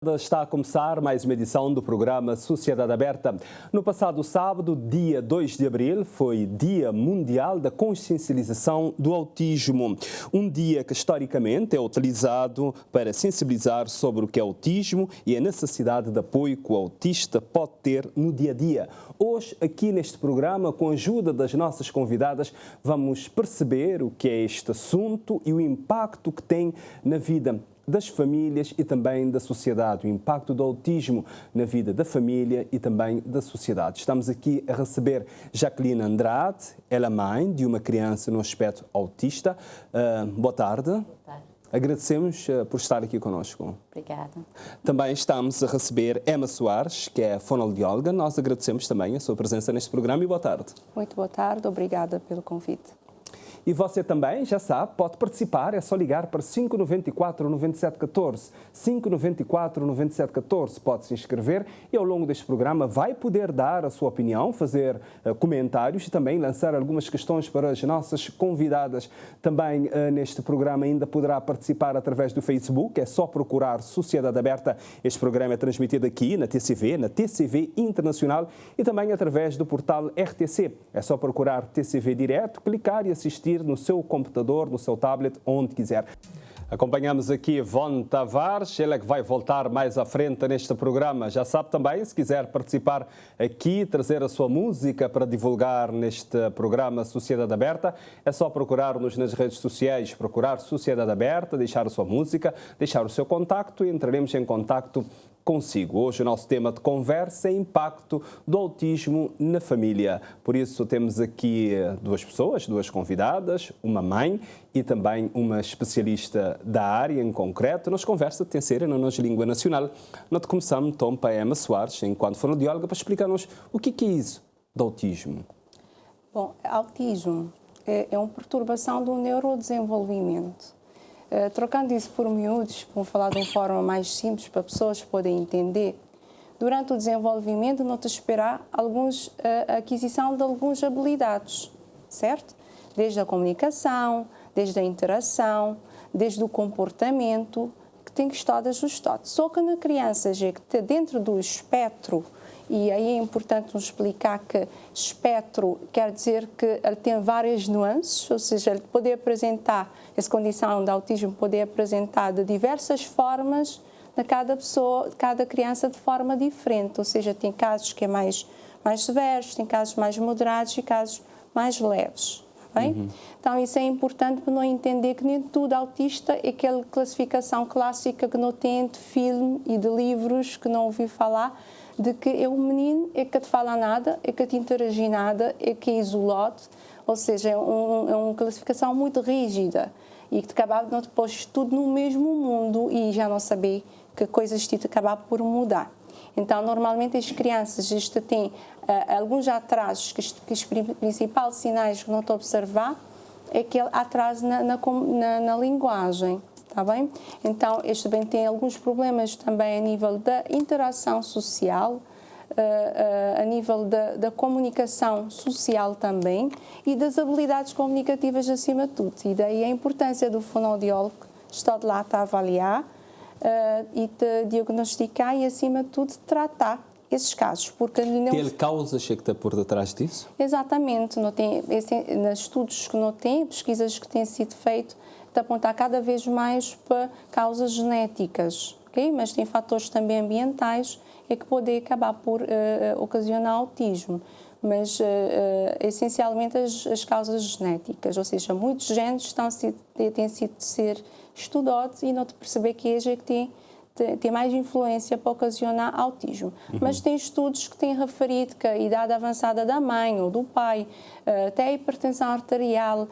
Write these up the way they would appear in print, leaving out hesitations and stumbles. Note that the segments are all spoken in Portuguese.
Está a começar mais uma edição do programa Sociedade Aberta. No passado sábado, dia 2 de abril, foi Dia Mundial da Consciencialização do Autismo. Um dia que historicamente é utilizado para sensibilizar sobre o que é autismo e a necessidade de apoio que o autista pode ter no dia a dia. Hoje, aqui neste programa, com a ajuda das nossas convidadas, vamos perceber o que é este assunto e o impacto que tem na vida das famílias e também da sociedade, o impacto do autismo na vida da família e também da sociedade. Estamos aqui a receber Jacqueline Andrade, ela é mãe de uma criança no aspecto autista. Boa tarde. Boa tarde. Agradecemos por estar aqui conosco. Obrigada. Também estamos a receber Emma Soares, que é fonoaudióloga. Nós agradecemos também a sua presença neste programa e boa tarde. Muito boa tarde, obrigada pelo convite. E você também, já sabe, pode participar, é só ligar para 594-9714, 594-9714, pode se inscrever e ao longo deste programa vai poder dar a sua opinião, fazer comentários e também lançar algumas questões para as nossas convidadas. Também neste programa ainda poderá participar através do Facebook, é só procurar Sociedade Aberta. Este programa é transmitido aqui na TCV Internacional e também através do portal RTC. É só procurar TCV Direto, clicar e assistir no seu computador, no seu tablet, onde quiser. Acompanhamos aqui Ivone Tavares, ela é que vai voltar mais à frente neste programa. Já sabe também, se quiser participar aqui, trazer a sua música para divulgar neste programa Sociedade Aberta, é só procurar-nos nas redes sociais, procurar Sociedade Aberta, deixar a sua música, deixar o seu contacto e entraremos em contacto consigo. Hoje o nosso tema de conversa é impacto do autismo na família. Por isso temos aqui duas pessoas, duas convidadas, uma mãe e também uma especialista da área em concreto. Nós conversa tem ser na nossa língua nacional. Nós começamos então para a Emma Soares, enquanto fonoaudióloga, para explicar-nos o que é isso do autismo. Bom, autismo é uma perturbação do neurodesenvolvimento. Trocando isso por miúdos, vamos falar de uma forma mais simples para pessoas poderem entender, durante o desenvolvimento não te esperar a aquisição de algumas habilidades, certo? Desde a comunicação, desde a interação, desde o comportamento, que tem que estar ajustado. Só que na criança, já que está dentro do espectro, e aí é importante nos explicar que espectro quer dizer que ele tem várias nuances, ou seja, ele pode apresentar, essa condição de autismo pode apresentar de diversas formas de cada pessoa, de cada criança de forma diferente, ou seja, tem casos que é mais severos, tem casos mais moderados e casos mais leves. Bem? Então isso é importante para não entender que nem tudo autista é aquela classificação clássica que não tem de filme e de livros que não ouvi falar, de que é um menino, é que te fala nada, é que te interage nada, é que é isolado, ou seja, é uma classificação muito rígida e que acaba de não te pôs tudo no mesmo mundo e já não saber que coisas te acabar por mudar. Então, normalmente as crianças isto têm alguns atrasos, que os principais sinais que não estou a observar é aquele atraso na linguagem. Está bem? Então, este também tem alguns problemas também a nível da interação social, a nível da comunicação social também e das habilidades comunicativas acima de tudo. E daí a importância do fonoaudiólogo estar de lá a avaliar e te diagnosticar e acima de tudo tratar esses casos. Porque tem causas que está por detrás disso? Exatamente. Não tem, nos estudos que não tem, pesquisas que têm sido feitas, de apontar cada vez mais para causas genéticas, ok? Mas tem fatores também ambientais que podem acabar por ocasionar autismo. Mas, essencialmente, as causas genéticas, ou seja, muitos genes têm sido ser estudados e não te perceber que é que tem mais influência para ocasionar autismo. Mas tem estudos que têm referido que a idade avançada da mãe ou do pai, até a hipertensão arterial,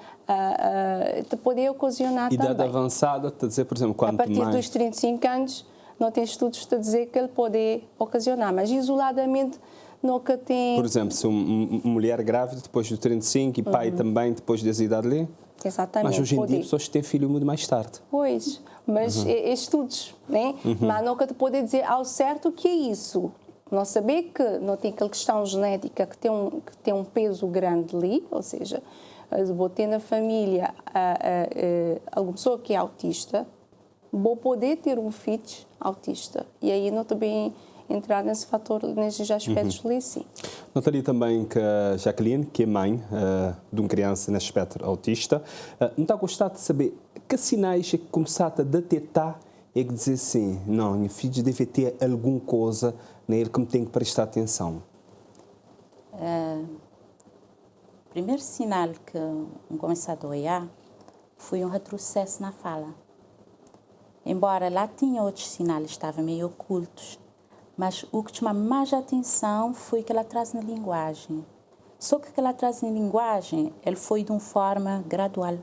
te pode ocasionar idade também. Idade avançada, está a dizer, por exemplo, quanto mais... A partir dos 35 anos, não tem estudos a dizer que ele pode ocasionar, mas isoladamente nunca tem... Por exemplo, se uma mulher grávida depois dos 35 e pai também depois dessa idade ali... Exatamente. Mas hoje em dia pessoas têm filho muito mais tarde. Pois, mas é estudos, né? Mas nunca te pode dizer ao certo o que é isso. Não saber que não tem aquela questão genética que tem um peso grande ali, ou seja, vou ter na família alguma pessoa que é autista, vou poder ter um filho autista. E aí não também entrar nesse fator, nesses aspectos ali, sim. Notaria também que a Jacqueline, que é mãe de uma criança nesse espectro autista, não está a gostar de saber que sinais é que começaste a detectar e que dizer assim, não, minha filha deve ter alguma coisa nele que me tem que prestar atenção. O primeiro sinal que comecei a olhar foi um retrocesso na fala. Embora lá tinha outros sinais, estavam meio ocultos, mas o que chamou mais a atenção foi que ela traz na linguagem. Só que ela traz na linguagem, ele foi de uma forma gradual.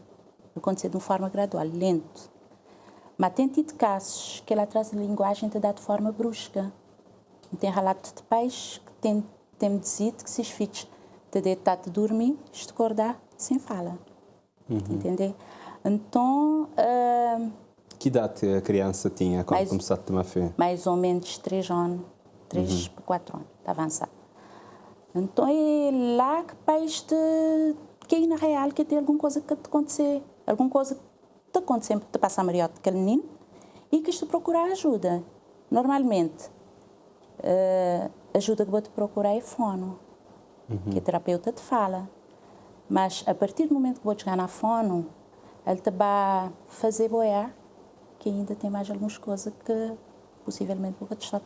Aconteceu de uma forma gradual, lento. Mas tem tido casos que ela traz na linguagem te dá de forma brusca. Tem relato de pais que tem dizido que se os filhos te deitar de dormir, te acordar sem fala. Entender? Então... Que idade a criança tinha quando começou a tomar fé? Mais ou menos 3 anos, 3 para 4 anos, está avançado. Então é lá que pais que é na real que tem alguma coisa que te acontecer, alguma coisa que te acontece, te passa a melhor daquele menino e que te procurar ajuda. Normalmente, a ajuda que vou te procurar é fono, que a terapeuta te fala. Mas a partir do momento que vou chegar na fono, ele te vai fazer boiar que ainda tem mais algumas coisas que possivelmente vou te estar.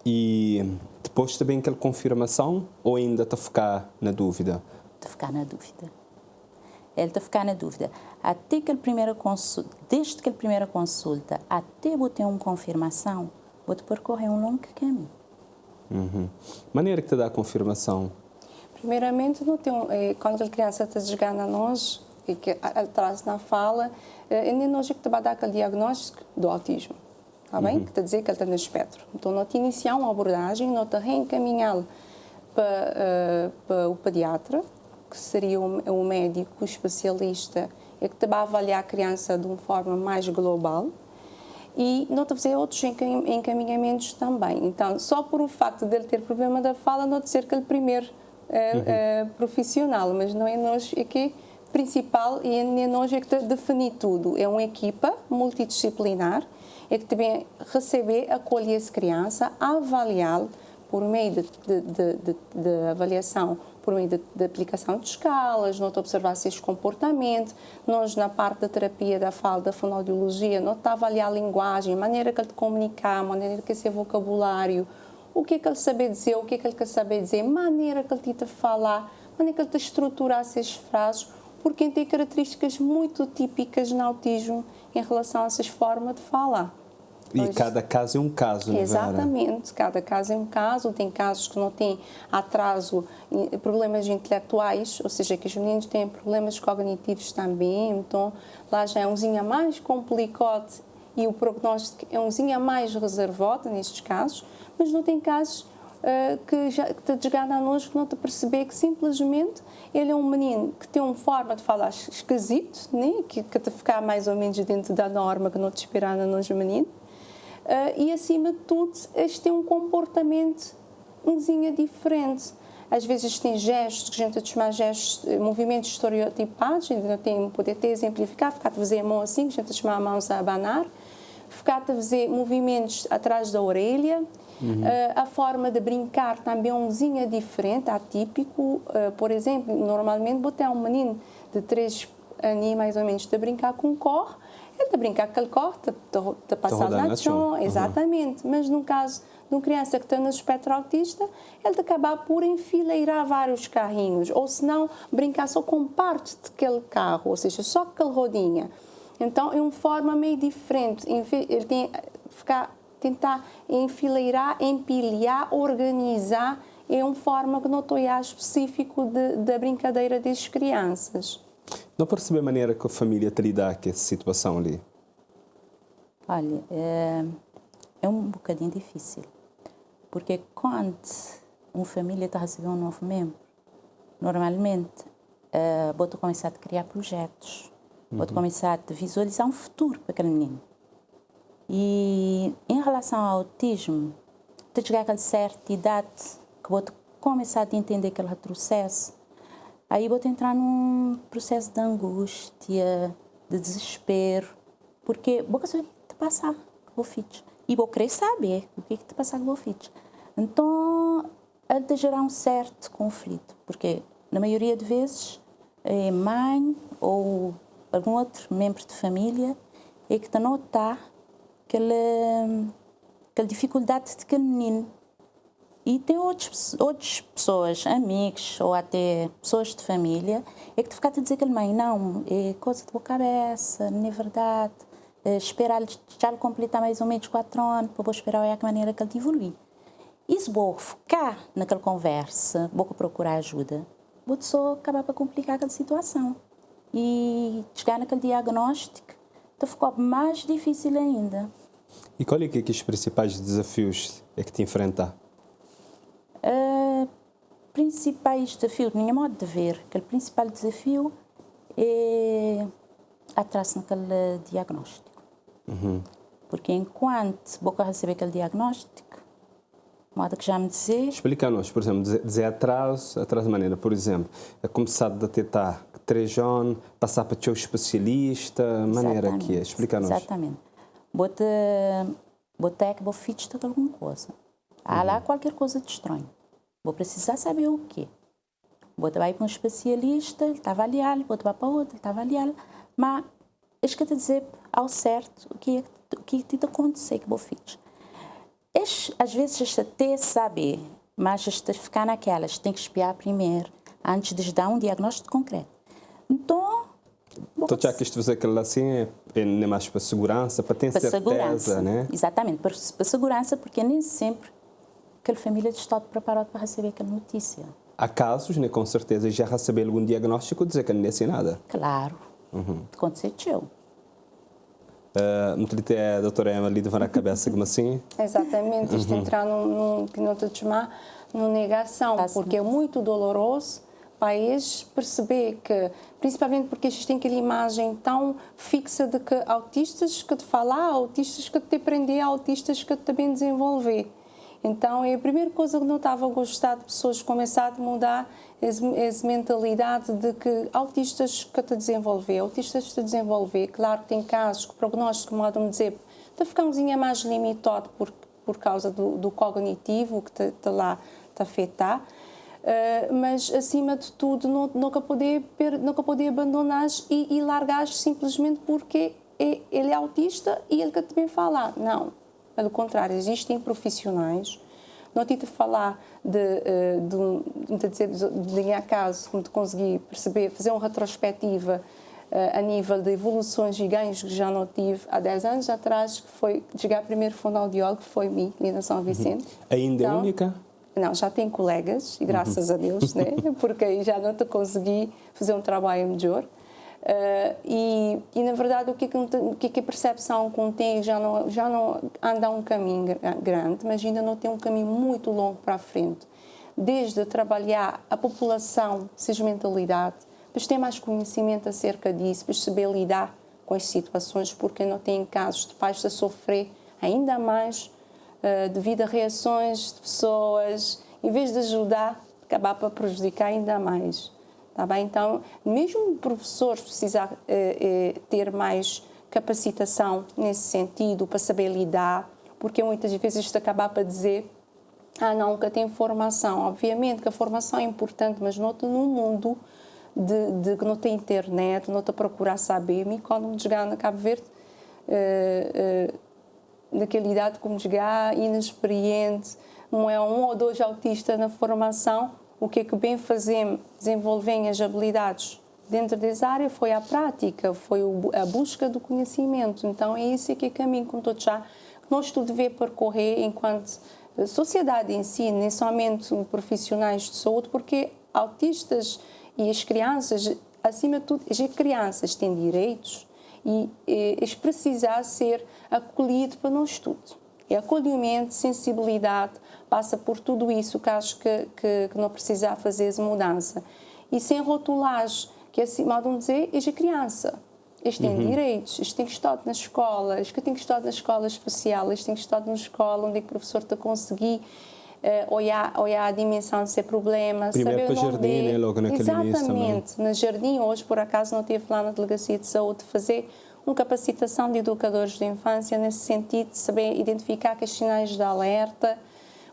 E depois também aquela confirmação ou ainda está a ficar na dúvida? Está a ficar na dúvida. Ele está a ficar na dúvida. Até que desde que a primeira consulta, até vou ter uma confirmação, vou te percorrer um longo caminho. Maneira que te dá a confirmação? Primeiramente, quando a criança está chegando a nós, e que ele traz na fala, é nós que te vai dar aquele diagnóstico do autismo, tá bem? Que está a dizer que ele está no espectro. Então, nós te iniciamos uma abordagem, nós te reencaminhá-lo para o pediatra, que seria o médico especialista, e que te vai avaliar a criança de uma forma mais global. E nós te fazer outros encaminhamentos também. Então, só por o facto de ele ter problema da fala, não te ser que ele primeiro profissional, mas não é nós aqui principal e é nós é que definir tudo. É uma equipa multidisciplinar é que também receber, acolher essa criança, avaliá-lo por meio de avaliação, por meio de aplicação de escalas, nós observar seus comportamentos, nós na parte da terapia da fala, da fonoaudiologia, nós está a avaliar a linguagem, a maneira que ele comunicar, a maneira que é seu vocabulário, o que é que ele sabe dizer, o que é que ele quer saber dizer, a maneira que ele tenta falar, a maneira que ele tenta estruturar essas frases, porque tem características muito típicas no autismo em relação a essas formas de falar. E cada caso é um caso, não é? Exatamente, cada caso é um caso. Tem casos que não têm atraso, problemas intelectuais, ou seja, que os meninos têm problemas cognitivos também, então lá já é umzinho mais complicado e o prognóstico é umzinho mais reservado nestes casos, mas não tem casos que te chegam a nós que não te perceber que simplesmente ele é um menino que tem uma forma de falar esquisito, né? que te ficar mais ou menos dentro da norma que não te esperar a nós menino. E, acima de tudo, este tem um comportamento umzinho diferente. Às vezes tem gestos, que a gente chama gestos, movimentos estereotipados, ainda tem poder até exemplificar, ficar a fazer a mão assim, que a gente chama a mão a abanar, ficar a fazer movimentos atrás da orelha, a forma de brincar também é umzinho diferente, atípico. Por exemplo, normalmente, botar um menino de 3 anos mais ou menos de brincar com o corre, ele está a brincar com aquele corre, está passado na chão, exatamente. Mas no caso de uma criança que está no espectro autista, ele acaba por enfileirar vários carrinhos, ou se não, brincar só com parte daquele carro, ou seja, só com aquela rodinha. Então, é uma forma meio diferente. Ele tem tentar enfileirar, empilhar, organizar, é uma forma que não estou a específico da brincadeira das crianças. Não percebe a maneira que a família te lidar com essa situação ali? Olha, é um bocadinho difícil. Porque quando uma família está a receber um novo membro, normalmente vou começar a criar projetos, vou começar a visualizar um futuro para aquele menino. E em relação ao autismo, de chegar a certa idade que vou começar a entender aquele retrocesso, aí vou entrar num processo de angústia, de desespero, Porque boca só te passar com o filho. E vou querer saber o que te passar com o filho. Então, é de gerar um certo conflito. Porque, na maioria de vezes, a mãe ou algum outro membro de família é que está a notar aquela dificuldade de aquele menino. E tem outras pessoas, amigos ou até pessoas de família, é que tu ficaste a dizer que a mãe, não, é coisa de boa cabeça, não é verdade, esperar-lhe, já lhe completar mais ou menos 4 anos, para esperar a maneira que ele evolui. E se vou ficar naquela conversa, vou procurar ajuda, vou só acabar para complicar aquela situação. E chegar naquele diagnóstico, então ficou mais difícil ainda. E qual é que os principais desafios é que te enfrentar? Principais desafios, no meu modo de ver, aquele principal desafio é atraso naquele diagnóstico. Porque enquanto vou receber aquele diagnóstico, modo que já me dizer... Explica-nos, por exemplo, dizer atraso de maneira, por exemplo, é começar a tentar 3 anos, passar para o teu especialista, maneira que é, explica-nos. Exatamente. Vou ter que vou fixe de alguma coisa. Há lá qualquer coisa de estranho. Vou precisar saber o quê. Vou ir para um especialista, ele está avaliado, vou para outro, ele está avaliado. Mas, acho que eu te dizer ao certo o que te acontecer que vou fixe. Às vezes, este até saber, mas este ficar naquelas, tem que espiar primeiro, antes de dar um diagnóstico concreto. Então já quis fazer aquilo assim, é mais para segurança, para ter certeza, segurança, né? Exatamente, para segurança, porque nem sempre aquela família está preparada para receber aquela notícia. Há casos, né, com certeza, já receber algum diagnóstico dizer que não é assim nada. Claro, aconteceu. A doutora Emily de na cabeça como assim? Exatamente, isto entrar num que não te chamar, numa negação, porque é muito doloroso para eles perceber que, principalmente porque eles têm aquela imagem tão fixa de que autistas que te falar, autistas que te aprender, autistas que te também desenvolver. Então, é a primeira coisa que não estava a gostar de pessoas começar a mudar essa mentalidade de que autistas que te desenvolver, claro que tem casos que o prognóstico, como me dizer, está ficando mais limitado por causa do cognitivo que está lá a afetar, mas acima de tudo nunca poder abandonar e largar simplesmente porque ele é autista e ele quer também falar. Não, pelo contrário, existem profissionais. Não tive a falar de acaso, como te consegui perceber, fazer uma retrospectiva a nível de evoluções e ganhos que já não tive há 10 anos atrás, que foi chegar primeiro fonoaudiólogo, que foi mim, Lina São Vicente. Ainda então, é única? Não, já tenho colegas, e graças a Deus, né? Porque aí já não te consegui fazer um trabalho melhor. E na verdade, o que a percepção que tem já não anda um caminho grande, mas ainda não tem um caminho muito longo para a frente. Desde trabalhar a população, seja mentalidade, para ter mais conhecimento acerca disso, para saber lidar com as situações, porque não tem casos de pais a sofrer ainda mais devido a reações de pessoas, em vez de ajudar, acabar para prejudicar ainda mais. Tá bem? Então, mesmo o professor precisar ter mais capacitação nesse sentido, para saber lidar, porque muitas vezes isto acaba para dizer nunca tem formação. Obviamente que a formação é importante, mas num mundo de que não tem internet, não está a procurar saber. Quando me chegar na Cabo Verde, naquela idade como chegar, inexperiente, não é 1 ou 2 autistas na formação, o que é que bem fazemos, desenvolvem as habilidades dentro dessa área, foi a prática, foi a busca do conhecimento. Então, é isso que é caminho, como todos já, nós tudo devemos percorrer enquanto sociedade em si, nem somente profissionais de saúde, porque autistas e as crianças, acima de tudo, as crianças têm direitos e eles precisam ser acolhidos para nós tudo. É acolhimento, sensibilidade, passa por tudo isso que acho que não precisa fazer essa mudança. E sem rotulagem, que assim, mal de dizer, é a criança. Eles têm direitos, eles têm que estar na escola, eles têm que estar na escola especial, eles têm que estar na escola onde o professor está a conseguir olhar a dimensão de seu problema. Primeiro saber para o jardim, né? Logo naquele início também. Exatamente. No jardim, hoje, por acaso, não tive lá na Delegacia de Saúde fazer uma capacitação de educadores de infância nesse sentido de saber identificar aqueles sinais de alerta,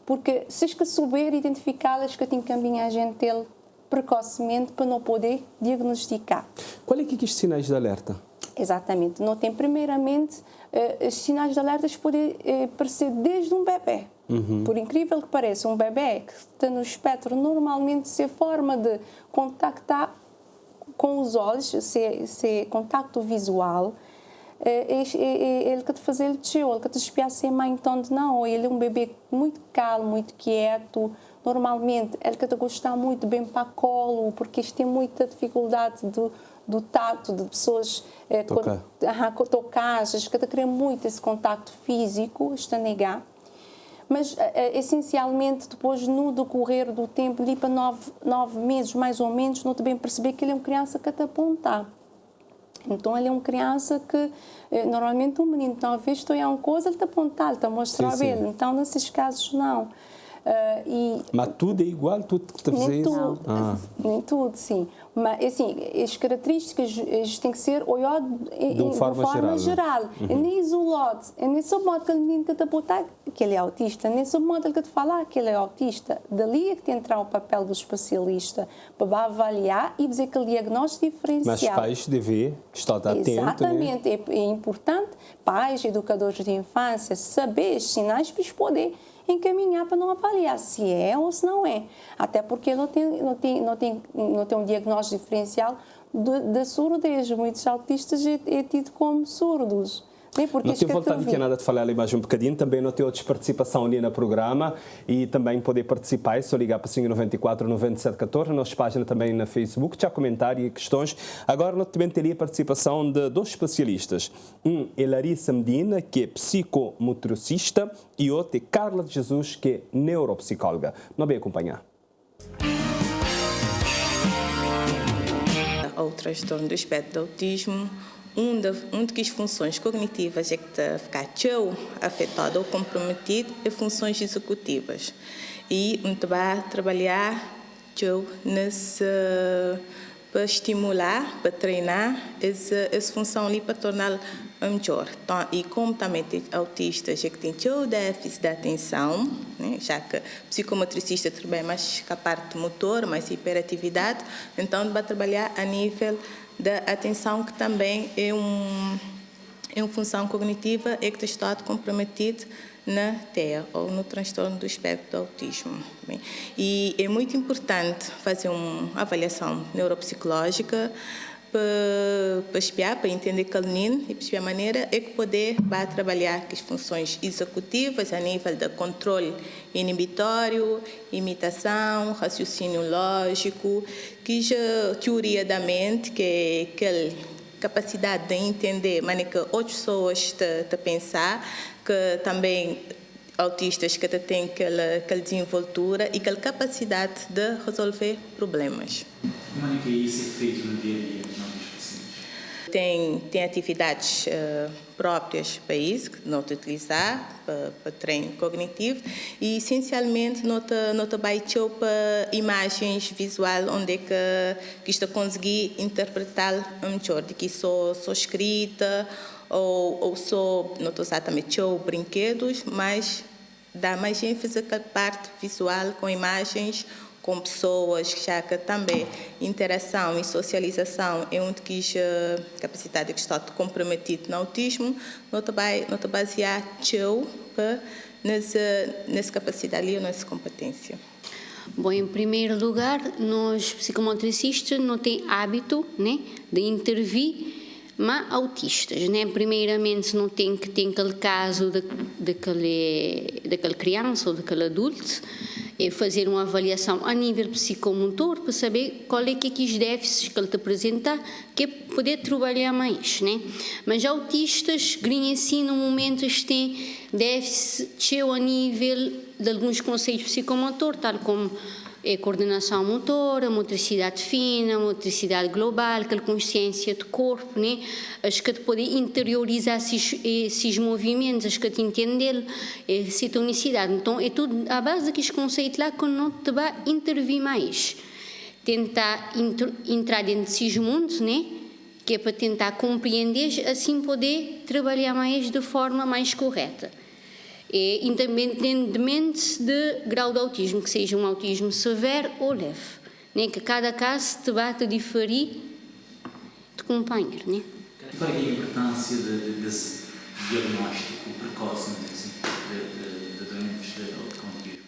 porque se que souber identificá-las, que tem que encaminhar a gente ele precocemente para não poder diagnosticar. Qual é que é os sinais de alerta? Exatamente. Não tem, primeiramente, os sinais de alerta podem aparecer desde um bebê. Por incrível que pareça, um bebê que está no espectro, normalmente, se a forma de contactar com os olhos, se contacto visual, ele quer fazer ele ele quer espiar sem mãe, então não, ele é um bebê muito calmo, muito quieto. Normalmente, ele quer gostar muito bem para colo, porque isto tem muita dificuldade do tato, de pessoas tocadas, que querem muito esse contacto físico, está a negar. Mas, essencialmente, depois, no decorrer do tempo, ali para 9 meses, mais ou menos, não te bem perceber que ele é uma criança que te aponta. Então, ele é uma criança que, normalmente, um menino, talvez, estou a uma coisa, ele te aponta, ele te mostra ele. Então, nesses casos, não. Mas tudo é igual? Tudo que está a fazer isso? Nem tudo, sim. Mas, assim, as características têm que ser olhado de uma forma geral. É nem isolado. É nem só modo que o menino que te apontar que ele é autista. Nem só modo que te falar que ele é autista. Dali é que tem que entrar o papel do especialista para avaliar e dizer que o diagnóstico diferencial. Mas os pais devem estar atentos. Exatamente. Né? É importante, pais, educadores de infância, saber os sinais para poder encaminhar para não avaliar se é ou se não é. Até porque não tem um diagnóstico diferencial da surdez. Muitos autistas é tido como surdos. Porque não tenho vontade de nada de falar ali mais um bocadinho. Também não tenho outras participação ali no programa e também poder participar. É só ligar para 594 9714, na nossa página também na Facebook, já comentário e questões. Agora, nós também teria a participação de 2 especialistas. Um é Larissa Medina, que é psicomotricista, e outro é Carla de Jesus, que é neuropsicóloga. Não bem acompanhar. O transtorno do espectro do autismo, uma das funções cognitivas é que está ficar afetado ou comprometido é funções executivas. E onde vai trabalhar para estimular, para treinar essa função ali para torná-la melhor. Então, e como também tem autistas é que tem déficit de atenção, né? Já que o psicomotricista trabalha mais com a parte motor, mais hiperatividade, então vai trabalhar a nível da atenção, que também é uma função cognitiva e que está comprometido na TEA, ou no transtorno do espectro do autismo. Bem, e é muito importante fazer uma avaliação neuropsicológica para espiar, para entender que o menino, e para a maneira é que poder vai trabalhar com as funções executivas a nível de controle inibitório, imitação, raciocínio lógico, que já teoria da mente, que é aquela capacidade de entender, mas que outras pessoas te pensar, que também autistas que têm aquela desenvoltura e aquela capacidade de resolver problemas. Como é que isso é feito no dia a dia dos nossos pacientes? Tem atividades próprias para isso, que nós utilizar para treino cognitivo, e essencialmente nós trabalhamos para imagens visuais, onde é que está conseguir interpretar melhor, de que só escrita ou só, não estou exatamente brinquedos, mas dá mais ênfase à parte visual com imagens, com pessoas, já que também interação e socialização é uma capacidade que está comprometida no autismo, nós basear nessa capacidade e nessa competência. Bom, em primeiro lugar, nós psicomotricistas não temos hábito, né, de intervir, mas autistas, né? Primeiramente não tem que ter aquele caso daquela criança ou daquele adulto, é fazer uma avaliação a nível psicomotor para saber qual é que os déficits que ele te apresenta, que é poder trabalhar mais, né? Mas autistas, assim, no momento, têm déficit a nível de alguns conceitos psicomotor, tal como coordenação motora, motricidade fina, motricidade global, aquela consciência de corpo, né? Acho que poder interiorizar esses movimentos, acho que entender essa tonicidade. Então, é tudo à base daqueles conceitos lá que não te vai intervir mais. Tentar entrar dentro desses mundos, né? que é para tentar compreender, assim poder trabalhar mais de forma mais correta. Independentemente de grau de autismo, que seja um autismo severo ou leve, né? Que cada caso te vai te diferir de companheiro, né? Qual é a importância desse diagnóstico precoce de doentes com autismo?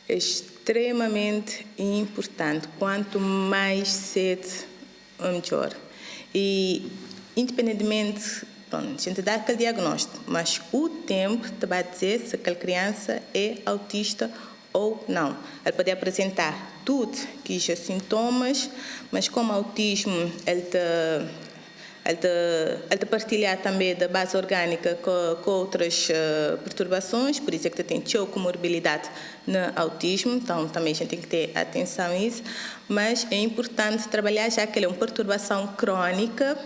É extremamente importante. Quanto mais cedo, melhor. E, independentemente, a gente dá aquele diagnóstico, mas o tempo te vai dizer se aquela criança é autista ou não. Ele pode apresentar tudo que são sintomas, mas como autismo, ele te partilha também da base orgânica com outras perturbações, por isso é que tem comorbilidade no autismo, então também a gente tem que ter atenção a isso, mas é importante trabalhar, já que ele é uma perturbação crónica,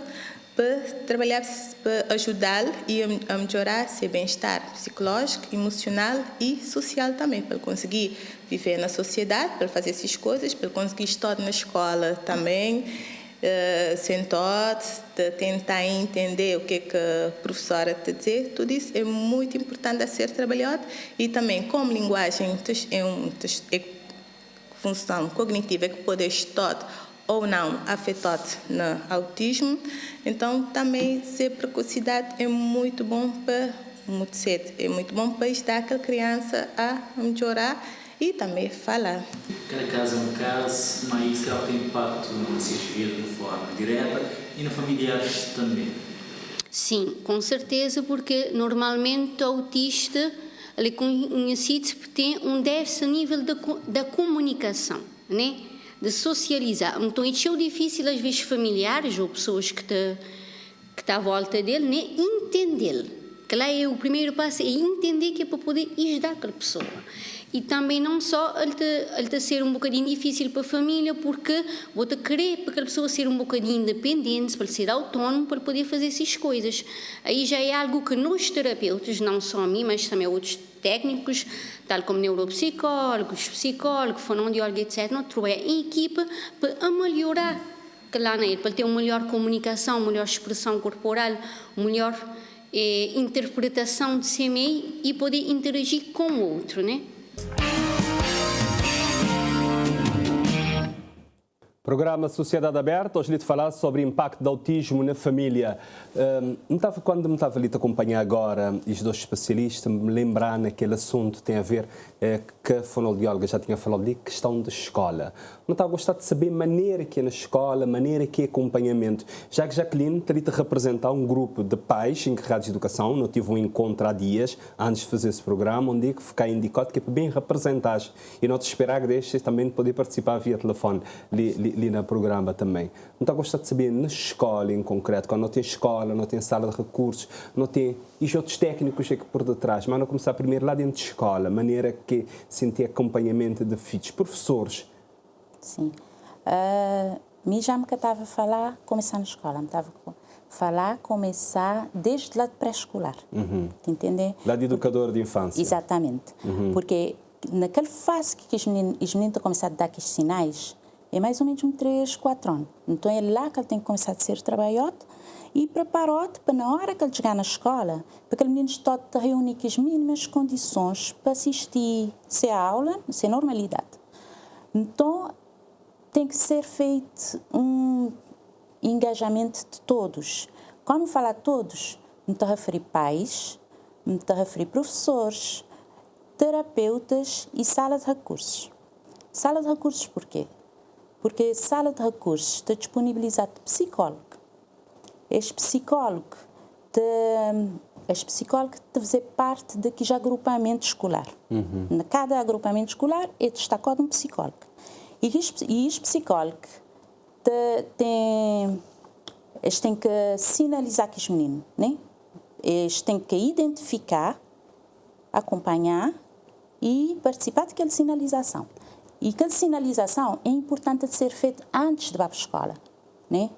para trabalhar, para ajudá-lo e a melhorar seu bem-estar psicológico, emocional e social também, para ele conseguir viver na sociedade, para fazer essas coisas, para ele conseguir estar na escola também, sentar, tentar entender o que a professora te dizer, tudo isso é muito importante a ser trabalhado e também como linguagem é função cognitiva que pode estar ou não afetado no autismo, então também ser precocidade é muito bom para muito cedo, é muito bom para ajudar aquela criança a melhorar e também falar. Cada caso é um caso, mas isso tem impacto nas vidas de forma direta e nos familiares também. Sim, com certeza, porque normalmente o autista ele é conhecido porque tem um déficit a nível da comunicação, né? De socializar. Então, isso é difícil, às vezes, familiares ou pessoas que estão à volta dele, né? Entendê-lo. Que lá é o primeiro passo, é entender que é para poder ajudar aquela pessoa. E também não só ele te ser um bocadinho difícil para a família, porque vou-te querer para aquela pessoa ser um bocadinho independente, para ele ser autónomo, para poder fazer essas coisas. Aí já é algo que nós terapeutas, não só a mim, mas também outros técnicos, tal como neuropsicólogos, psicólogos, fonoaudiólogos, etc., nós trabalhamos em equipa para melhorar lá nele, para ter uma melhor comunicação, uma melhor expressão corporal, uma melhor interpretação de si mesmo e poder interagir com o outro, né? Programa Sociedade Aberta, hoje lhe falar sobre o impacto do autismo na família. Quando me estava ali a acompanhar agora, os dois especialistas, me lembrar naquele assunto tem a ver que a fonoaudióloga já tinha falado de questão da escola. Não estava a gostar de saber a maneira que é na escola, a maneira que é acompanhamento. Já que Jacqueline está a representar um grupo de pais encarregados de educação, não tive um encontro há dias, antes de fazer esse programa, onde fiquei indicado que é para bem representar. E não te esperar que deixes também de poder participar via telefone ali no programa também. Não está a gostar de saber na escola em concreto, quando não tem escola, não tem sala de recursos, não tem os outros técnicos aqui por detrás, mas não começar primeiro lá dentro de escola, maneira que sentir acompanhamento de filhos, professores. Sim. Me já me estava a falar, começar na escola, me estava a falar, começar desde lá de pré-escolar. Entender? Lá de educador de infância. Exatamente. Porque naquela fase que os meninos estão a começar a dar aqueles sinais, é mais ou menos 3, 4 anos. Então é lá que ele tem que começar a ser trabalhado e preparado para na hora que ele chegar na escola, para que o menino todos reúne as mínimas condições para assistir à aula, sem normalidade. Então tem que ser feito um engajamento de todos. Quando falar todos, me estou a referir pais, me estou a referir professores, terapeutas e sala de recursos. Sala de recursos por quê? Porque a sala de recursos está disponibilizada de psicólogo. Este psicólogo deve fazer parte daquele agrupamento escolar. Cada agrupamento escolar é destacado um psicólogo. E este psicólogo eles têm que sinalizar que os meninos, né? Eles têm que identificar, acompanhar e participar daquela sinalização. E aquela sinalização é importante de ser feita antes de ir para a escola, né?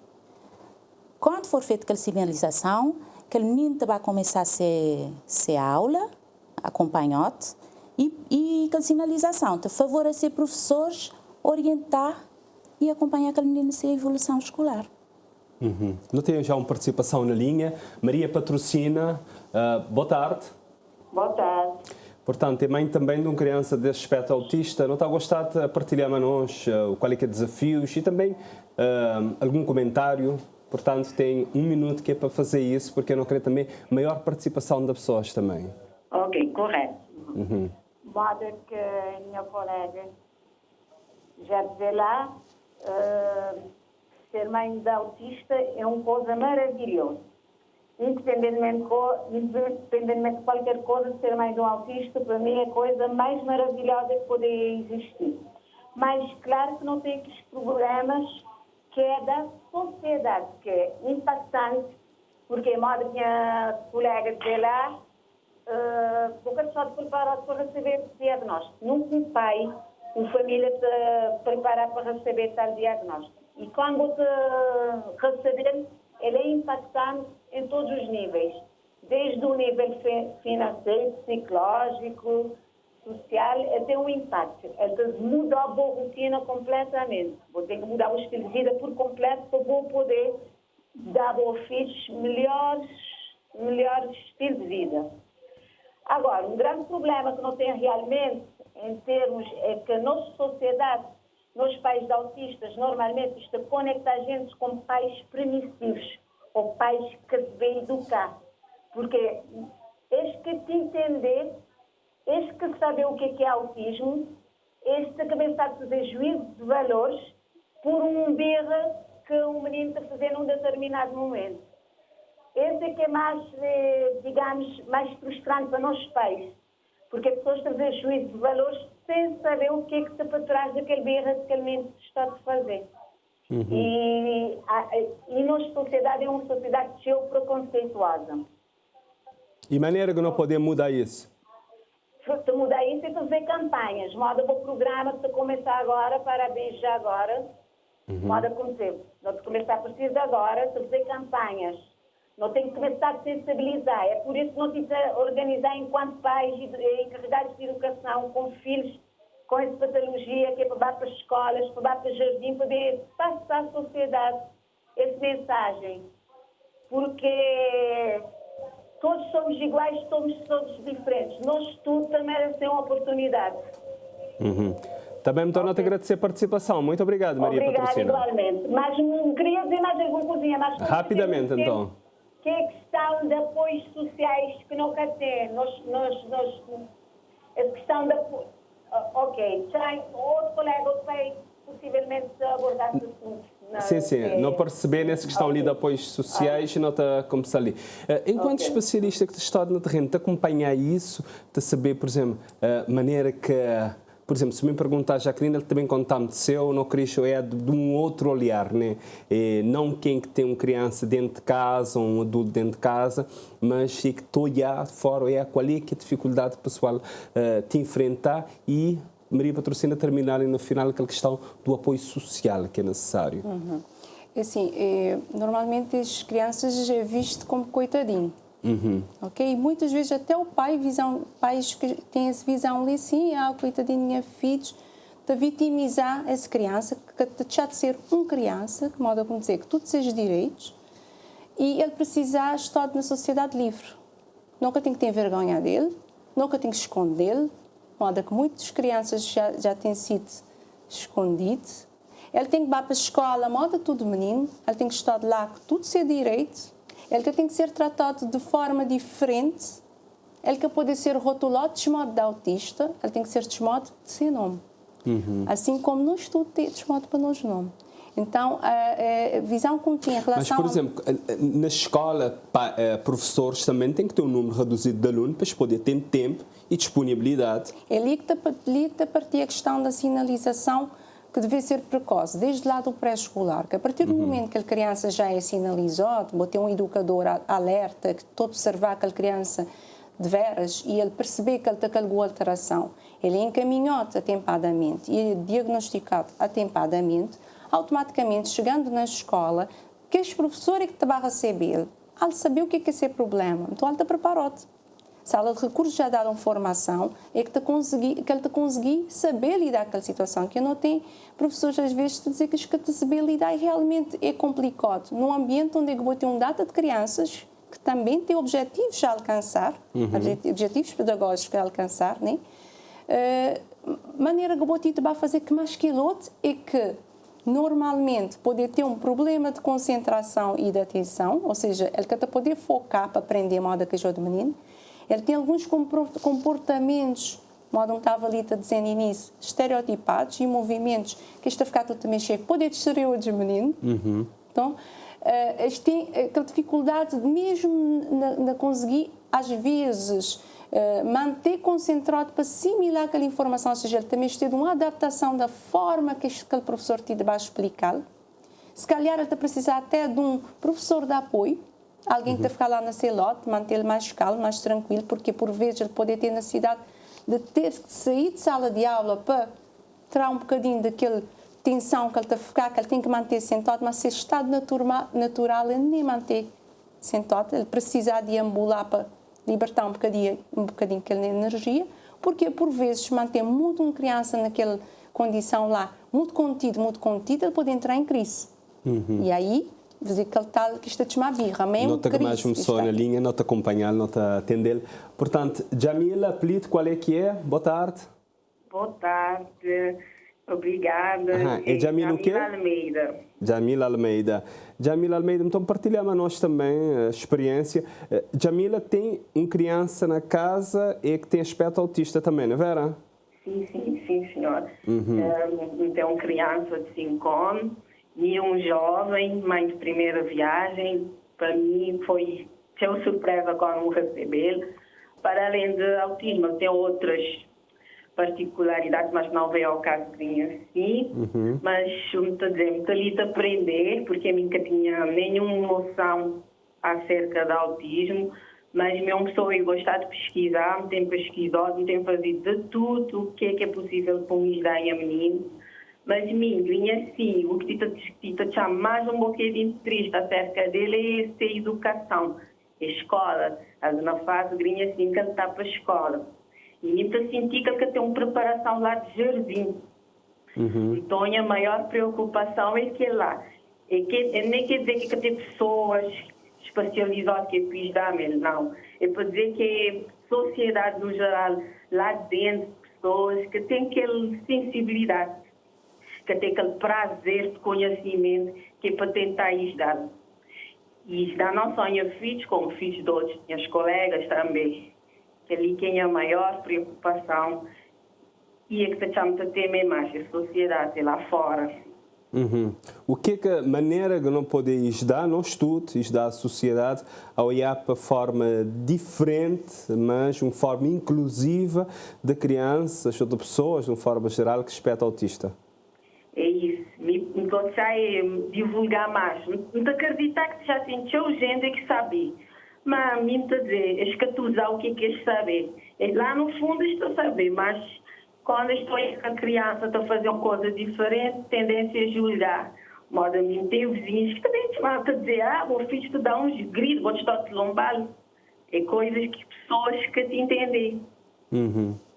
Quando for feita aquela sinalização, aquele menino vai começar a ser aula, acompanhado, e aquela sinalização te favorecer professores, orientar e acompanhar aquele menino na sua evolução escolar. Não tenho já uma participação na linha. Maria Patrocina, boa tarde. Boa tarde. Portanto, é mãe também de uma criança desse aspecto autista. Não está a gostar de partilhar connosco qual é que é desafios e também algum comentário. Portanto, tem 1 minuto que é para fazer isso, porque eu não quero também maior participação das pessoas também. Ok, correto. Modo que a minha colega já dizia lá, ser mãe de autista é uma coisa maravilhosa. Independentemente de qualquer coisa, ser mãe de um autista, para mim, é a coisa mais maravilhosa que pode existir. Mas, claro que não tem aqueles problemas que é da sociedade, que é impactante, porque, de modo que a colega dizia lá, pouca só de preparar para receber diagnóstico. Nunca um pai, uma família te prepara para receber tal diagnóstico. E quando te receber, ele é impactante em todos os níveis, desde o nível financeiro, psicológico, social, até um impacto. Ele muda a boa rotina completamente. Vou ter que mudar o estilo de vida por completo para vou poder dar aos filhos melhores estilos de vida. Agora, um grande problema que não tem realmente, em termos, é que a nossa sociedade, nós pais de autistas, normalmente isto conecta a gente com pais permissivos, ou pais que devem educar. Porque este que te entender, este que saber o que é autismo, este que começar a fazer juízo de valores por um berro que um menino está a fazer num determinado momento. Esse é que é mais, digamos, mais frustrante para nós pais. Porque as pessoas trazem juízo de valores sem saber o que está por trás daquele berro que aquele menino está a fazer. E nossa sociedade é uma sociedade cheia preconceituosa. E maneira que não podemos mudar isso? Para mudar isso é fazer campanhas. Moda o programa que está a começar agora, parabéns já agora. Moda acontecer. Nós começar a partir de agora, fazer campanhas. Não tem que começar a sensibilizar. É por isso que nós temos que organizar enquanto pais e encarregados de educação com filhos com essa patologia, que é para dar para as escolas, para dar para o jardim, poder passar à sociedade essa mensagem. Porque todos somos iguais, somos todos diferentes. Nós tudo também merecemos uma oportunidade. Também me torna a agradecer a participação. Muito obrigado, Maria Patrocina. Obrigada, igualmente. Mas queria dizer mais alguma coisinha. Rapidamente, então. Que é a questão de apoios sociais que nunca tem. A questão de apoio. Ok, já outro colega, outro pai, possivelmente abordar esse assunto. Sim. Não perceber nessa questão ali de apoios sociais e não está a começar ali. Enquanto especialista que está no terreno, te acompanhar isso, de saber, por exemplo, a maneira que... Por exemplo, se me perguntar, Jacqueline, ele também conta-me de seu, não queria é de um outro olhar, né? Não quem que tem uma criança dentro de casa, um adulto dentro de casa, mas que estou olhar fora, qual é que a dificuldade pessoal te enfrentar e Maria Patrocina terminar no final aquela questão do apoio social que é necessário. Assim, normalmente as crianças é visto como coitadinho. Ok? E muitas vezes até o pais que têm essa visão ali, sim, coitadinha, filhos, de vitimizar essa criança, que deixar de ser uma criança, que modo a dizer que tudo seja direitos, e ele precisa estar na sociedade livre. Nunca tem que ter vergonha dele, nunca tem que esconder, modo que muitas crianças já têm sido escondidas. Ele tem que ir para a escola, modo tudo menino, ele tem que estar lá, que tudo seja direito. Ele que tem que ser tratado de forma diferente. Ele que pode ser rotulado de modo de autista, ele tem que ser de modo de sem nome. Assim como nós tudo temos de modo para nós nome. Então, a visão que tem em relação... Mas, por exemplo, na escola, professores também têm que ter um número reduzido de alunos para poder ter tempo e disponibilidade. É ali que a partir da questão da sinalização que deve ser precoce, desde lá do pré-escolar, que a partir do momento que a criança já é sinalizada, vou ter um educador alerta, que estou a observar aquela criança de veras e ele perceber que ele tem aquela alteração, ele é encaminhado atempadamente e é diagnosticado atempadamente, automaticamente, chegando na escola, que os professores que te vão receber, ele saber o que é esse problema, então ele está preparado. Sala de recursos já dá uma formação, é que ele te conseguir saber lidar com aquela situação, que eu não tenho professores às vezes te dizer que te saber lidar e realmente é complicado. Num ambiente onde eu tenho um data de crianças que também tem objetivos a alcançar, objetivos pedagógicos a alcançar, né? Maneira que eu vou fazer que mais que outro é que normalmente pode ter um problema de concentração e de atenção, ou seja, ele quer poder focar para aprender modo que ajuda o menino. Ele tem alguns comportamentos, modo como estava ali a dizer no início, estereotipados e movimentos que está a ficar tudo também cheio, pode distrair o menino. Então, eles têm aquela dificuldade mesmo na conseguir, às vezes, manter concentrado para assimilar aquela informação, ou seja, ele também tem uma adaptação da forma que aquele professor te vai explicar. Se calhar ele está precisar até de um professor de apoio, alguém que está a ficar lá na celote, manter ele mais calmo, mais tranquilo, porque por vezes ele pode ter necessidade de ter que sair de sala de aula para tirar um bocadinho daquela tensão que ele está a ficar, que ele tem que manter sentado, mas se estado natural ele nem manter sentado, ele precisa de ambular para libertar um bocadinho aquela energia, porque por vezes manter muito uma criança naquela condição lá, muito contido, ele pode entrar em crise. E aí, dizer que ele está que está a chamar birra, mas nota que mais começou na linha, nota acompanhar, nota atender. Portanto, Jamila, apelido, qual é que é? Boa tarde. Boa tarde, obrigada. É Jamila o quê? Almeida. Jamila Almeida. Jamila Almeida, então partilhamos a nós também a experiência. Jamila tem uma criança na casa e que tem aspecto autista também, não é Vera? Sim, senhora. Então, uma criança de 5 anos e um jovem, mãe de primeira viagem. Para mim foi surpresa quando o recebi. Para além de autismo, tem outras particularidades, mas não veio ao caso de assim. Mas estou ali a aprender, porque eu nunca tinha nenhuma noção acerca do autismo, mas mesmo pessoa eu gostar de pesquisar, me tem pesquisado, me tem feito de tudo o que é possível para me ajudar a menino. Mas mim, assim, o que te chama mais um bocadinho triste acerca dele é a educação, a escola. A na fase grinha assim que ele está para a escola. E eu senti que ele tem uma preparação lá de jardim. Então a maior preocupação é que lá, nem quer dizer que tem pessoas especializadas que fiz dar-me, não. É para dizer que a sociedade no geral, lá dentro, pessoas que têm aquela sensibilidade, que tem aquele prazer de conhecimento que é para tentar ajudar. E ajudar não só minhas filhos, como filhos de outros, minhas colegas também. Que ali quem é a maior preocupação e é que estamos a ter mais a sociedade lá fora. O que é que a maneira que não pode ajudar, não estudo, ajudar a sociedade a olhar para a forma diferente, mas uma forma inclusiva de crianças ou de pessoas, de uma forma geral, que respeita o autista? É isso. Então, já é divulgar mais. Não acreditar que já sentiu gente que sabe. Mas, me dizer, escatuzar o que é saber. Lá no fundo estou a saber, mas quando estou com a criança a fazer uma coisa diferente, tendência a julgar. Modo a mim, tem vizinhos que também te vão dizer, meu filho te dá uns gritos, vou te dar te lombar. É coisas que pessoas que te entendem.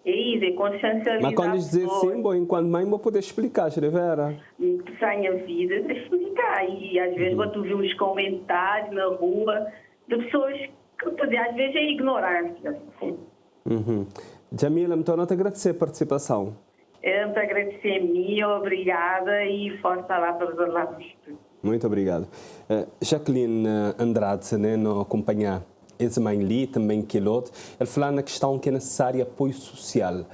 É isso, é consciencializar. Mas quando dizer sim, bom, enquanto mãe, vou poder explicar, Vera? Sem a vida de explicar. E às vezes quando tu vê uns comentários na rua de pessoas que às vezes é ignorância. Jamila, então, não te agradecer a participação. Eu te agradecer a mim, obrigada e força lá para os lados. Muito obrigado. Jacqueline Andrade, né, não acompanhar esse mãe ali, também que outro, ele falou na questão que é necessário apoio social.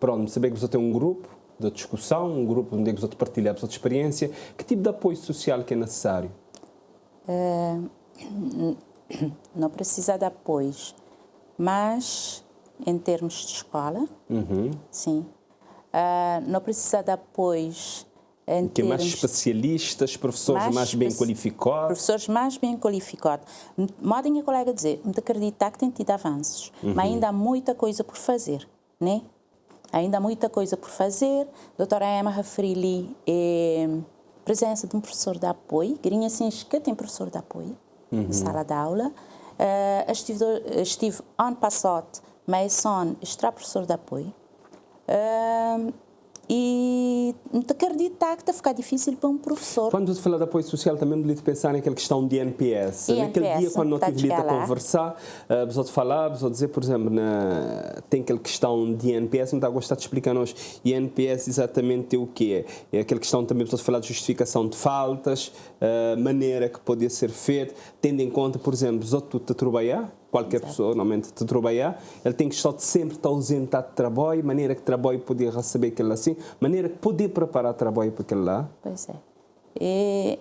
Pronto, saber que você tem um grupo de discussão, um grupo onde você partilha a sua experiência. Que tipo de apoio social que é necessário? Não precisa de apoio, mas em termos de escola, sim. Não precisa de apoio em que mais especialistas, professores mais bem qualificados. Professores mais bem qualificados. Modo a minha colega dizer, me acreditar que tem tido avanços, mas ainda há muita coisa por fazer, né? Ainda há muita coisa por fazer. A doutora Emma referiu a presença de um professor de apoio, grinha assim, que tem professor de apoio na sala de aula, estive ano passado, mas estou professor de apoio. E te acreditar que está a ficar difícil para um professor. Quando você fala de apoio social, também me pensar naquela questão de NPS. Naquele dia, quando nós tivemos a conversar, você falar, você dizer, por exemplo, tem aquela questão de NPS, me está a gostar de explicar-nos. E NPS exatamente o que é? É aquela questão também, você falar de justificação de faltas, maneira que podia ser feita, tendo em conta, por exemplo, você está a trabalhar, qualquer pessoa, normalmente, de trabalhar, ele tem que estar sempre ausentado de trabalho, maneira que o trabalho poder receber aquilo assim, maneira que poder preparar o trabalho para aquilo lá. Pois é. E